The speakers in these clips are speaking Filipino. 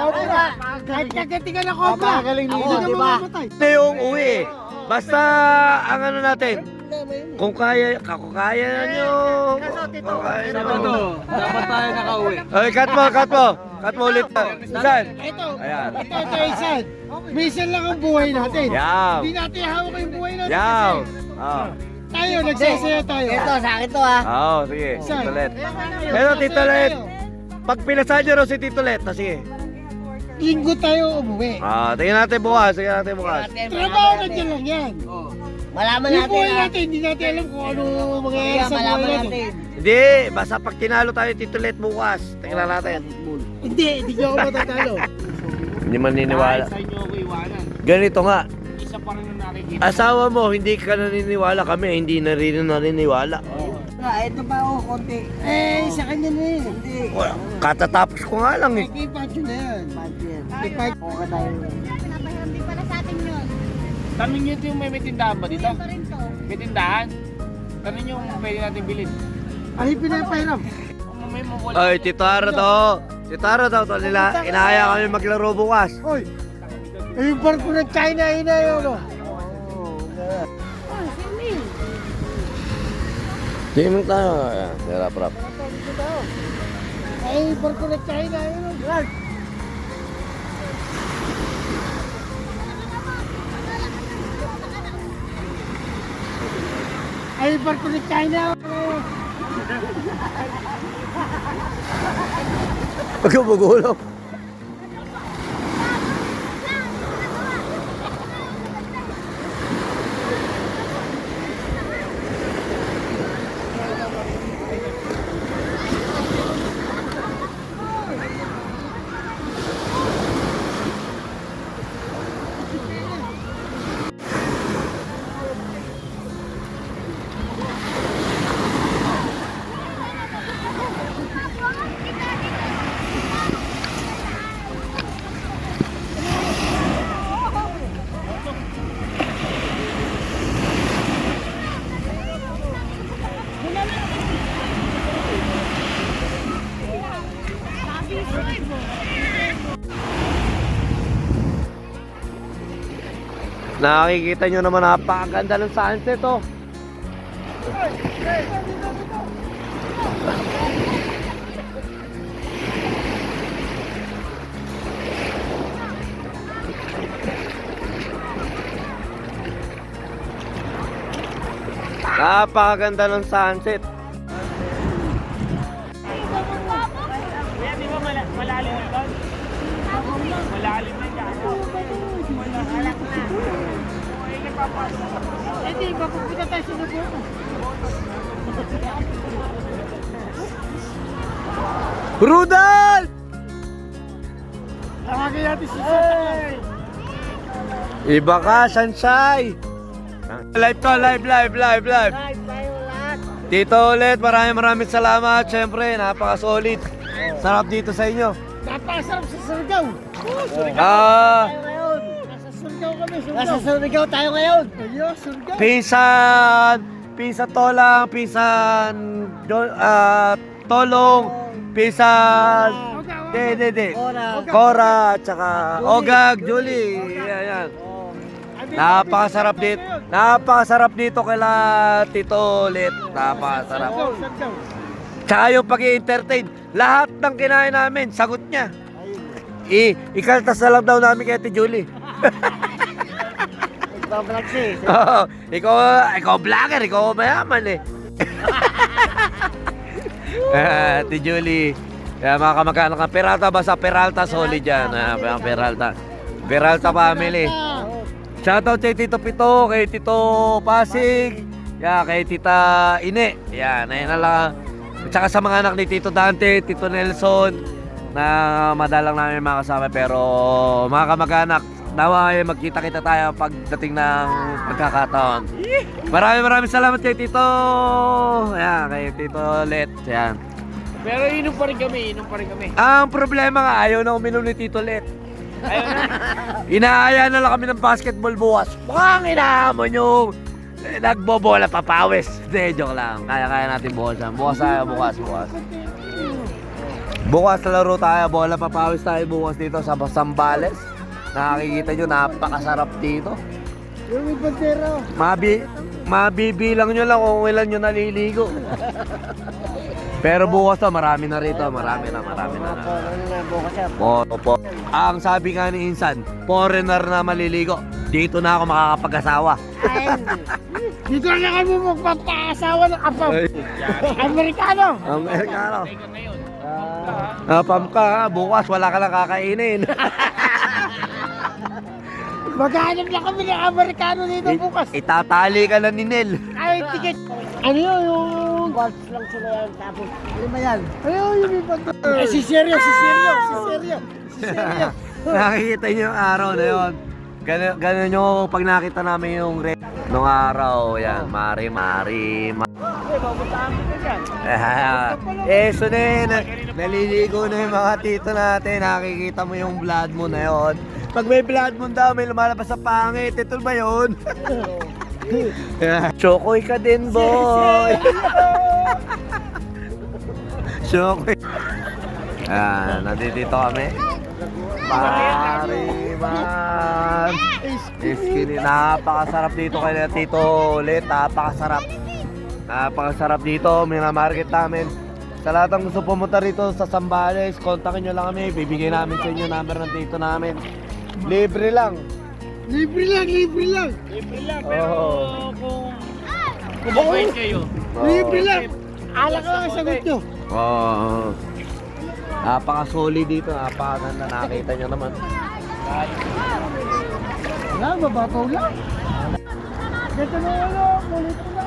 Cobra. Kahit kagatingan na cobra. Magaling Hindi nito, ka di ba? mamamatay. Ito yung uwi. Basta ang ano natin, kung kaya nyo. Kung kaya nyo. Dapat tayo nakauwi. Okay, cut mo. Cut mo ulit. Saan? Ito. Ayan. Ito, Jason. Minsan lang ang buhay natin. Yaw. Hindi natin hawak yung buhay natin. Yaw. kasi Oh. Tayo, nagsasaya tayo. Ito, sa akin to ah. Oo, sige. Saan? Tito Let. Nagsasaya Pero Tito Let, tayo. pag pinasahan nyo raw si Tito Let, sige. Linggo tayo umuwi. Tingnan natin bukas. Trabaho na dyan lang yan. Malaman Yung natin buhay ah. natin, hindi natin alam kung ano mangyayari sa buhay Malaman natin. natin. Hindi, basta pag tinalo tayo Tito Let bukas, tingnan natin. Hindi nyo ako matatalo. Hindi maniniwala. Sa inyo ako iwanan. Ganito nga, Isa pa rin ang nakikita. asawa mo, hindi ka naniniwala, kami hindi na rin naniniwala. Ito pa oh, konti. Sa kanya na yun. Hindi. Wala, katatapos ko nga lang eh. Kay Pacho na yan. Budget. Okay tayo. Pinapahiram din pala sa atin yun. Tanong nyo ito yung may tindahan ba dito? Pa rin to. May tindahan? Tanong nyo kung pwede natin bilhin. Ay, pinapahiram. Kung may mawala. Ay, Tito Aro to. Tito Aro daw to nila. Inaya kami maglaro bukas. Hoy! Yung barko ng China, yun o. Swimming tayo. Sarap, rap. Ay, barko ng China, yun o. Ay, barko ng China. Huwag ka magulong. Nakikita nyo naman napakaganda ng sunset oh. Napakaganda ng sunset. Kaya di ba malalim na doon? Malalim na dyan. Malak na. Eh, di ba pupunta tayo sa Cebu? Rudolph! Tawagin natin si Sasakyan. Iba ka, Sansay! Live to, live. Dito ulit, maraming salamat. Siyempre, napaka-solid. Sarap dito sa inyo. Napakasarap sa Surigao. Nasa Surigao kami, Nasa Surigao. Surigao tayo ngayon. Ayun, Surigao. Pinsan Tolang, pinsan Tolong, pinsan De. Cora, tsaka Ogag, Julie. Yan. Napakasarap dito kila Tito Let. Napakasarap. Surigao. Tsaka yung pag-i-entertain, lahat ng kinain namin, sagot niya. Ikaltas na lang daw namin kay Ate Julie. Ikaw-vlog siya eh. Oo, ikaw vlogger, ikaw mayaman eh. Ate Julie, mga kamag-anak ng Peralta, basta Peralta solid yan. Peralta family. Shoutout kay Tito Pito, kay Tito Pasig, kay Tita Ine. Yan, ayun na lang. At saka sa mga anak ni Tito Dante, Tito Nelson, na madalang namin makasama. Pero mga kamag-anak, nawa ay magkita-kita tayo pagdating ng pagkakataon. Maraming salamat kay Tito. Ayan, kay Tito Let. Ayan. Pero inom pa rin kami. Ang problema nga, ayaw na uminom ni Tito Let. Ayun na. Inaaya na lang kami ng basketball bukas. Mukhang inahamon yung nagbobola papawis. Hindi, joke lang. Kaya natin bukas yan. Bukas. Bukas laro tayo, bola papawis tayo bukas dito sa Sambales. Nakikita nyo, napakasarap dito. Yung may bandera. Mabibilang nyo lang kung ilan nyo naliligo. Pero bukas to, marami na rito, marami na. Ano na, bukas siya. Opo. Ang sabi nga ni Insan, foreigner na maliligo. Dito na ako makakapag-asawa. Dito na kami magpapaasawa ng Amerikano. Amerikano. Napam ka, bukas wala ka lang kakainin. Maghanap na kami ng Amerikano dito bukas. Itatali ka na ni Nel. Ay, ticket. Ano yun? Yung... Balls lang sila yan. Tapos, ano ba yan? Ayun, yung may bandera. Si Seryo. Nakikita niyo yung araw na yun. Ganun yung pag nakita namin yung red nung araw. Yan, mari. So naliligo na yung mga tito natin. Nakikita mo yung blood moon na yun. Pag may blood moon daw, may lumalabas sa pangit. Ito ba yun? Chokoy ka din, boy. Chokoy. Nandito kami. Pariman. Iskini. Napakasarap dito kay Tito ulit. Napakasarap dito. Minamarket namin. Sa lahat ng gusto pumunta rito sa Sambales, kontakin nyo lang kami. Bibigay namin sa inyo number ng tito namin. Libre lang. Libre lang. Oo. Kung mabait kayo. Libre lang. Alak lang ang sagot nyo. Oo. Napaka-solid dito. Napakaganda. Nakita nyo naman. Wala, mababaw lang. Dito na yun, kulit mo na.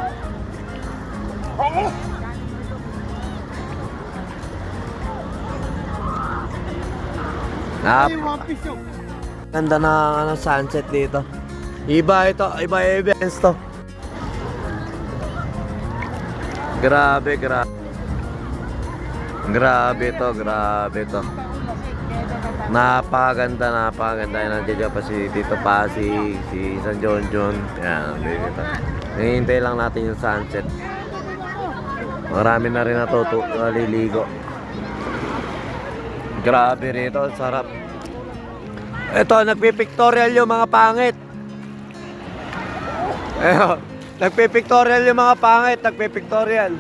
Ay, 1 piso. Ganda na sunset dito. Iba events to. Grabe to. Napakaganda. Nandiyan pa si Tito Pasig, si San John. Yan, dito. Hihintay lang natin yung sunset. Marami na rin naliligo. Grabe rito, sarap. Ito, nagpipictorial yung mga pangit. Nagpipictorial yung mga pangit, nagpipictorial.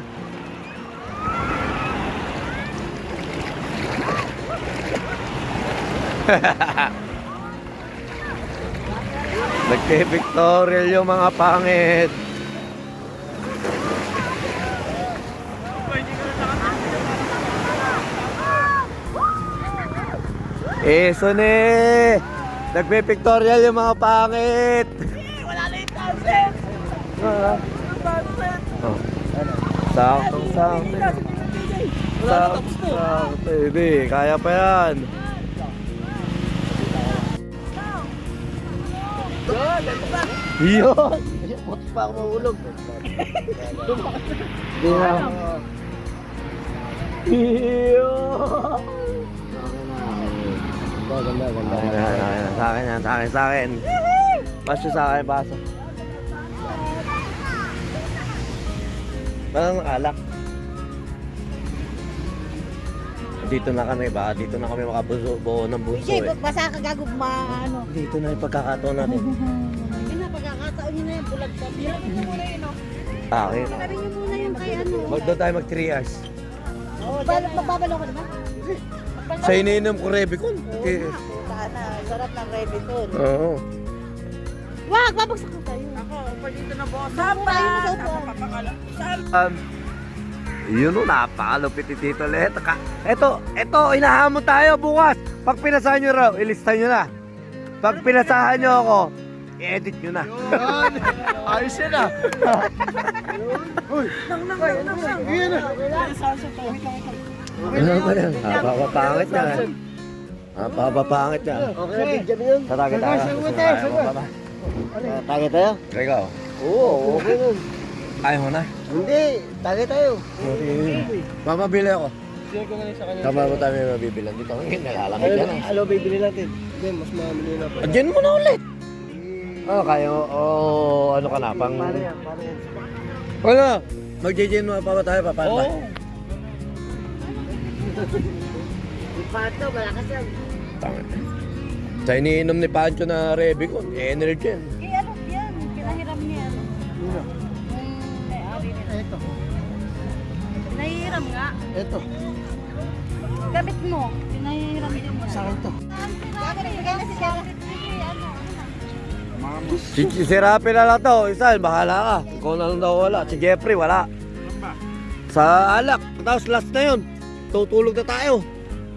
Nagpipictorial yung mga pangit. Sone! Nagpipictorial yung mga pangit. Wala na yung sunset. Sakto. Hindi, kaya pa yan. Yun! Putos pa ako mahulog. Ganda. Sa akin. Baso sa akin, baso. Parang alak. Dito na kami makabuo ng buso Jay, eh. basa ka gago ano. Dito na yung pagkakataon natin. Yun na, pagkakataon nyo na yan, bulag pa. Bilang nyo muna yun, no? Akin. Sabi nyo muna yung kay ano. Doon tayo mag 3 hours. Magbabalaw ka naman? Sa iniinom ko Rebicon. Sana, sarap ng Rebicon. Oo. Wag, babagsak ka tayo. Ako, pa dito na boss. Yun o, napakalupit ni Tito Let. Ito, inahamon tayo bukas. Pag pinasahan nyo raw, ilista nyo na. Pag pinasahan nyo ako, i-edit nyo na. Ayos yan ah. Ano ba yan? Napapapangit niya. Napapapangit niya. Okay na, video mo yun. Tatagay tayo. Tagay tayo? Ikaw. Oo, okay nun. Ayaw mo na. Hindi, tagay tayo. Mamabili ako. Share ko na rin sa kanya. Tama mo tayo may mabibilan dito. Nalalamig yan ah. Ano bibili natin? Hindi, mas mamili na pa. Diyan mo na ulit. Ano kaya mo? Ano ka na? Pang... Para yan. Ano? Mag-JJ mo pa ba tayo? Paano ba? Oo. Pato, malakas yan. Tama. Sa iniinom ni Pancho na Rebicon, energy yan. Eh, ano yan? Pinahiram niya. May-ari nila. Ito. Pinahiram nga. Ito. Gamit mo. Pinahiram din niya. Sa akin to. Bigay na si Jared. Si Rapi na lang to, Isan, bahala ka. Ikaw na lang daw wala. Si Jeffrey, wala. Sa alak, tapos last na yun. Tutulog na tayo.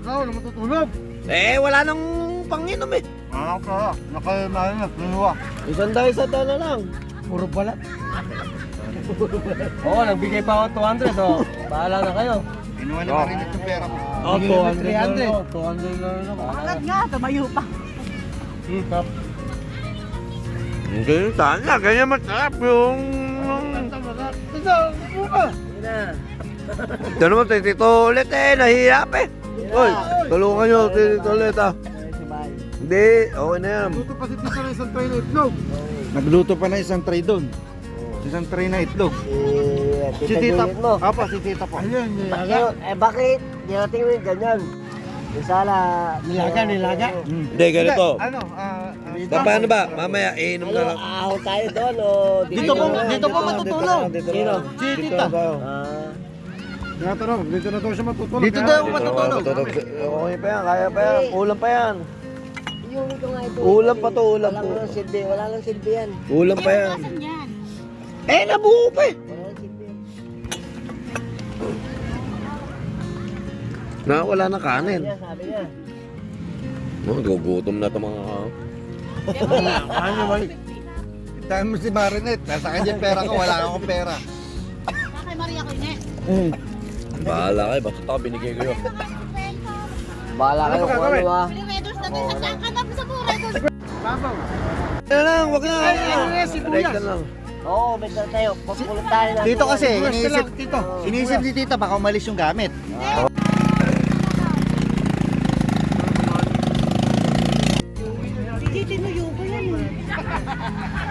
Ikaw na matutulog. Eh, wala nang panginom eh. Ka. Nakaimahan na. Pinuha. Isang na lang. Puro balat. Oo, nagbigay pa ako 200. Oh. Bahala na kayo. Inuha ni Marinette yung pera ko. Oh, 200 na lang. 200 na lang. Agad nga, tumayo pa. Ganyan sana, ganyan masarap yung... Ito, buka. Ito naman, tito ulit eh, nahihirap eh. Uy, tulungan nyo, tito ulit ah. Hindi, okay na yan. Luto pa si Tito na isang tray na itlog. Nagluto pa na isang tray doon. Isang tray na itlog. Si Tita mo. Apa, si Tita po. Ayun, Bakit? Bakit? Dinating mo yung ganyan. Yung sala. Nilaga. Hindi, ganito. Ano? Paano ba? Mamaya, iinom na lang. Ahon tayo doon o Dito po matutulog. Sino? Si Tita. Tinatanong, dito na daw siya matutulog. Dito daw matutulog. Okay pa yan, kaya pa yan. Ulam pa yan. Yung ito nga ito. Ulam pa to, ulam Wala po. lang silbi. Wala lang silbi yan. Ulam pa yan. Asan yan? Eh, nabuo pa eh. Wala lang silbi yan. Wala na kanin. Sabi niya. Gugutom na ito mga... Ano ba? Tayo mo si Marinette. Nasa kanya yung pera ko, wala akong pera. Kay Maria ko yun Bahala kayo, basta ito binigay ko yun. Bahala kayo kung ano ah. Piniredos natin sa kanap sa buray ko. Babaw. Yan lang, wag na. si Kuya. Direct lang. Oo, may dala tayo. Pagpulot tayo natin. Dito kasi, Bukas lang, Tito. iniisip ni Tita baka umalis yung gamit. Hindi tinuyo ko yan eh.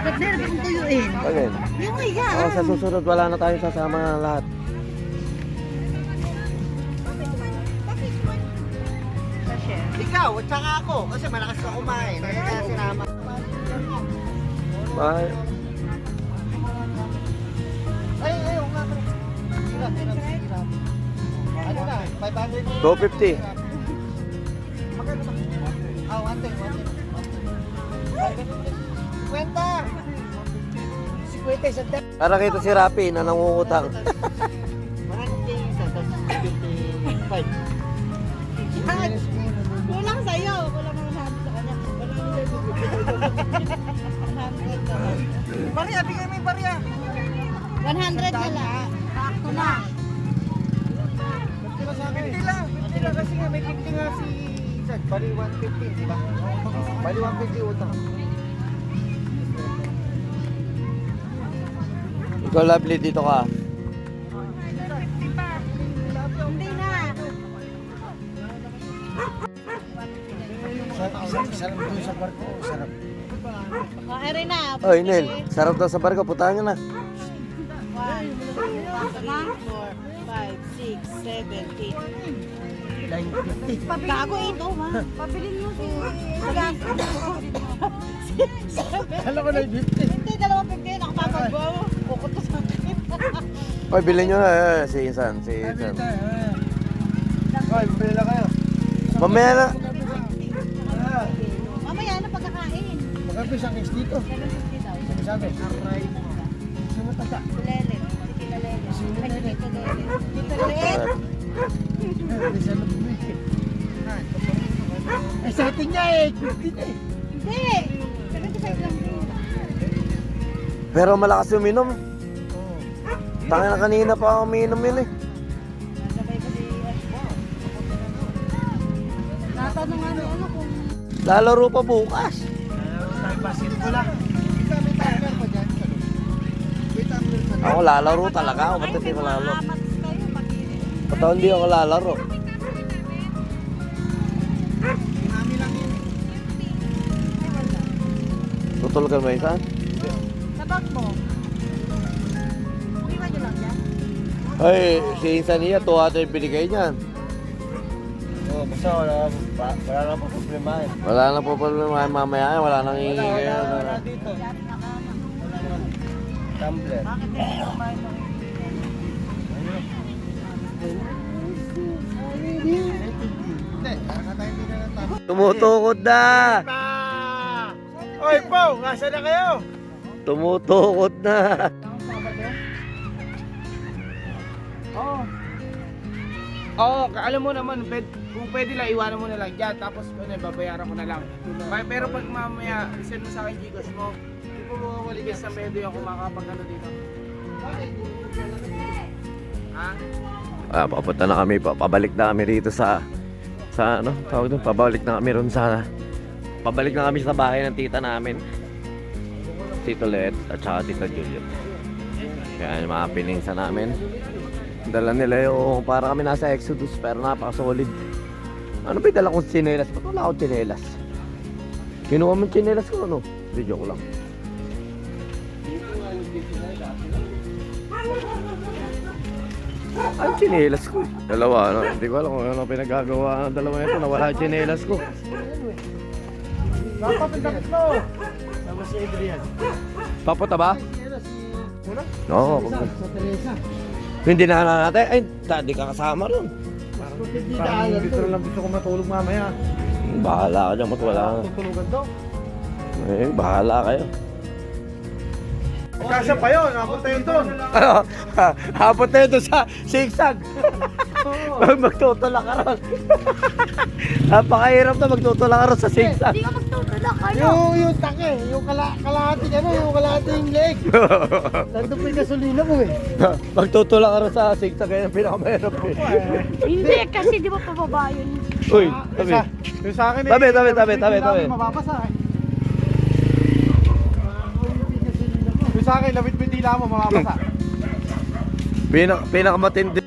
Ba't meron akong tuyuin? Alin? Yung higa. Oh, sa susunod wala na tayong sasama ng lahat. Ikaw, at saka ako. Kasi malakas ka kumain. Kaya sinama. Bye. Ay, nga pala. Hirap. Ano na? 500. 250. Magkano ba? Ah, 50. 50 isang daan. Para kita si Rapi na nangungutang. Maraming tingin isa, tapos 55. Kulang sa'yo. Kulang naman natin sa kanya. Barya, bigay mo yung barya. 100 na lang. Sakto na. 50 lang. 50 lang kasi nga may 50 nga si Isad. Bali 150, di ba? Bali 150 utang. Ikaw, Lovely, dito ka. Hindi na. Sarap doon sa barko. Sarap. O, ere na. Oy, Nel, sarap daw sa barko, putahan nyo na. 1, 2, 3, 4, 5, 6, 7, 8. Gago ito, ha? Pabilin mo si... Alam ko na yung 50. Hindi, 250. Nakapapagbaw. Bukod to sa akin. Oy, bilhin nyo na. Si Insan, si Insan. Hoy, pila kayo. Mamaya na. Mamaya na pagkakain. Magkapi sa case dito. 750 daw. Sabi. Sino tata? Si Lele. Si Tita Lele. Ay, si Tito Lele. Tito Lele. Isa na bumili. Eh, sa atin niya eh. 50 eh. Hindi. 75 lang din. Pero malakas uminom. Tangin na kanina pa ako uminom yun eh. Nasabay ko si... Natanong nga ano kung... Lalaro pa bukas. Tayo basit ko lang. Ako lalaro talaga. Ako ba't hindi ko lalaro? Apat kayo, pag-irin. Ba't hindi ako lalaro? Tutulog ka ba Insan? Sa bag mo. Iwan nyo lang yan. Ay, si Insan niya, 200 binigay niyan. Oh, basta wala na po problema eh. Wala na po problema mamaya, wala nang Wala dito. Tumbler. Hindi, nakatayin din na ng tama. Tumutukod na! Oy, Pao, nasa na kayo? Tumutukod na! Oo, alam mo naman, kung pwede lang, iwanan mo na lang dyan. Tapos, babayaran ko na lang. Pero pag mamaya, send mo sa akin Gcash mo, hindi po mawawaligas sa medo yung kumakapag ano dito. Ha? Papunta na kami, pabalik na kami rito sa ano, tawag doon, pabalik na kami ron sa bahay ng tita namin. Tito Let at saka Tita Juliet. Kaya yung mga piningsan namin. Dala nila yung para kami nasa Exodus pero napaka-solid. Ano ba yung dala kong tsinelas? Ba't wala akong tsinelas? Kinuha mo yung tsinelas ko, ano? Hindi, joke lang. Ang tsinelas ko eh. Dalawa, ano? Hindi ko alam kung ano pinagagawa ng dalawa nito. Nawala yung tsinelas ko. Dapat ang dapat mo. Tama si Adrian. Papunta ba? Wala? Oo. Sa Teresa. Hindi na natin. Ay, di ka kasama ron. Parang dito lang gusto ko matulog mamaya. Bahala ka dyan, wala. Tutulugan daw. Eh, bahala kayo. Kasya pa yun, napunta yun doon. Ano? Hapot na yun doon sa sigsag. Magtutulak ka ron. Napakahirap na magtutulak ka ron sa sigsag. Hindi ka magtutulak, ano? Yung take, yung kalahating ano, yung kalahating leg. Nandun pa yung gasolina mo eh. Magtutulak ka ron sa sigsag. Kaya pinakamahirap eh. Hindi, kasi di ba pababa yun? Uy, tabi. Yung sa akin eh. Tabi. Mababasa eh. Yung sa akin, labit mo yung dila mo, mababasa. Pinakamatindi.